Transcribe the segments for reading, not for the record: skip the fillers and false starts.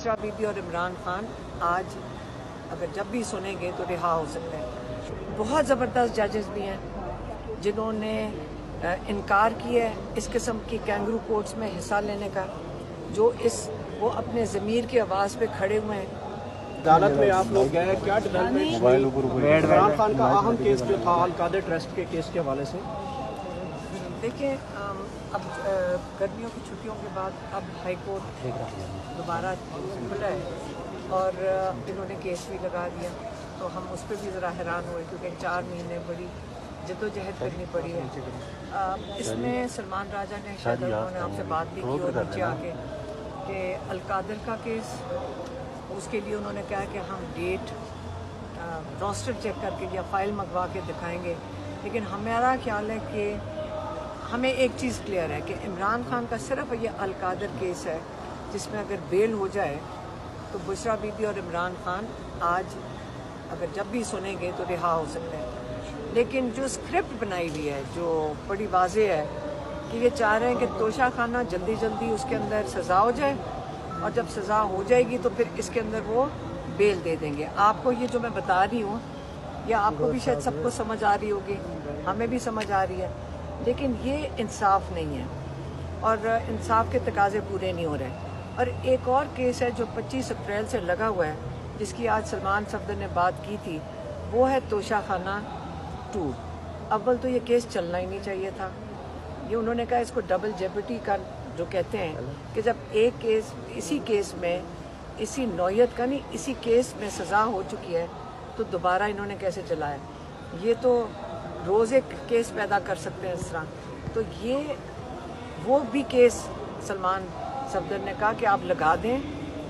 बुशरा बीबी और इमरान खान आज अगर जब भी सुनेंगे तो रिहा हो सकते हैं। बहुत ज़बरदस्त जजेस भी हैं जिन्होंने इनकार किया है इस किस्म की कैंगरू कोर्ट्स में हिस्सा लेने का, जो वो अपने ज़मीर की आवाज़ पे खड़े हुए हैं। अदालत में आप लोग गए, क्या डेवलपमेंट इमरान खान का अहम केस जो था अल-कादर ट्रस्ट के केस के हवाले से? देखिए, अब गर्मियों की छुट्टियों के बाद अब हाई कोर्ट दोबारा खुला है और इन्होंने केस भी लगा दिया, तो हम उस पर भी ज़रा हैरान हुए क्योंकि 4 महीने बड़ी जद्दोजहद करनी पड़ी है। इसमें सलमान राजा ने शायद उन्होंने आपसे बात भी की और नीचे आके कि अल-कादर का केस, उसके लिए उन्होंने कहा कि हम डेट रोस्टर चेक करके या फाइल मंगवा के दिखाएंगे। लेकिन हमारा ख्याल है कि हमें एक चीज़ क्लियर है कि इमरान खान का सिर्फ ये अल-कादर केस है जिसमें अगर बेल हो जाए तो बुशरा बीबी और इमरान खान आज अगर जब भी सुनेंगे तो रिहा हो सकते हैं। लेकिन जो स्क्रिप्ट बनाई हुई है जो बड़ी वाज़ेह है कि ये चाह रहे हैं कि तोशा खाना जल्दी जल्दी उसके अंदर सज़ा हो जाए और जब सज़ा हो जाएगी तो फिर इसके अंदर वो बेल दे देंगे। आपको ये जो मैं बता रही हूँ या आपको भी शायद सबको समझ आ रही होगी, हमें भी समझ आ रही है, लेकिन ये इंसाफ नहीं है और इंसाफ के तकाजे पूरे नहीं हो रहे। और एक और केस है जो 25 अप्रैल से लगा हुआ है जिसकी आज सलमान सफदर ने बात की थी, वो है तोशा खाना 2। अव्वल तो ये केस चलना ही नहीं चाहिए था। ये उन्होंने कहा इसको डबल जेपटी का जो कहते हैं कि जब एक केस इसी केस में इसी नौयत का नहीं इसी केस में सज़ा हो चुकी है तो दोबारा इन्होंने कैसे चलाया? ये तो रोज़ एक केस पैदा कर सकते हैं इस तरह। तो ये वो भी केस सलमान सफदर ने कहा कि आप लगा दें,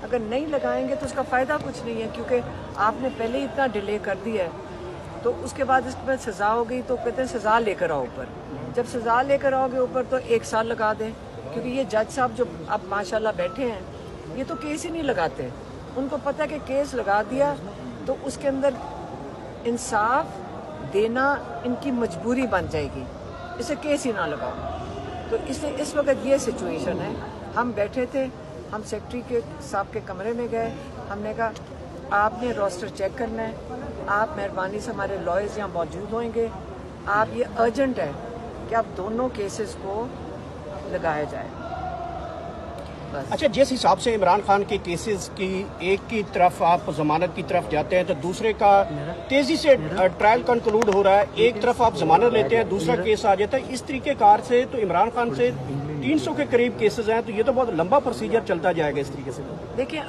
अगर नहीं लगाएंगे तो उसका फ़ायदा कुछ नहीं है क्योंकि आपने पहले ही इतना डिले कर दिया है। तो उसके बाद इसके बाद सज़ा हो गई तो कहते हैं सज़ा लेकर आओ ऊपर। जब सज़ा लेकर आओगे ऊपर तो 1 साल लगा दें, क्योंकि ये जज साहब जो अब माशाल्लाह बैठे हैं ये तो केस ही नहीं लगाते। उनको पता है कि केस लगा दिया तो उसके अंदर इंसाफ देना इनकी मजबूरी बन जाएगी, इसे केस ही ना लगाओ। तो इसलिए इस वक्त ये सिचुएशन है। हम बैठे थे, हम सेक्रेटरी के साहब के कमरे में गए, हमने कहा आपने रोस्टर चेक करना है, आप मेहरबानी से हमारे लॉयर्स यहाँ मौजूद होंगे, आप ये अर्जेंट है कि आप दोनों केसेस को लगाया जाए। अच्छा, जिस हिसाब से इमरान खान के केसेस की एक की तरफ आप जमानत की तरफ जाते हैं तो दूसरे का तेजी से ट्रायल कंक्लूड हो रहा है, एक तरफ आप जमानत लेते हैं दूसरा केस आ जाता है, इस तरीके कार से तो इमरान खान से 300 के करीब केसेस हैं, तो ये तो बहुत लंबा प्रोसीजर चलता जाएगा इस तरीके से। देखिए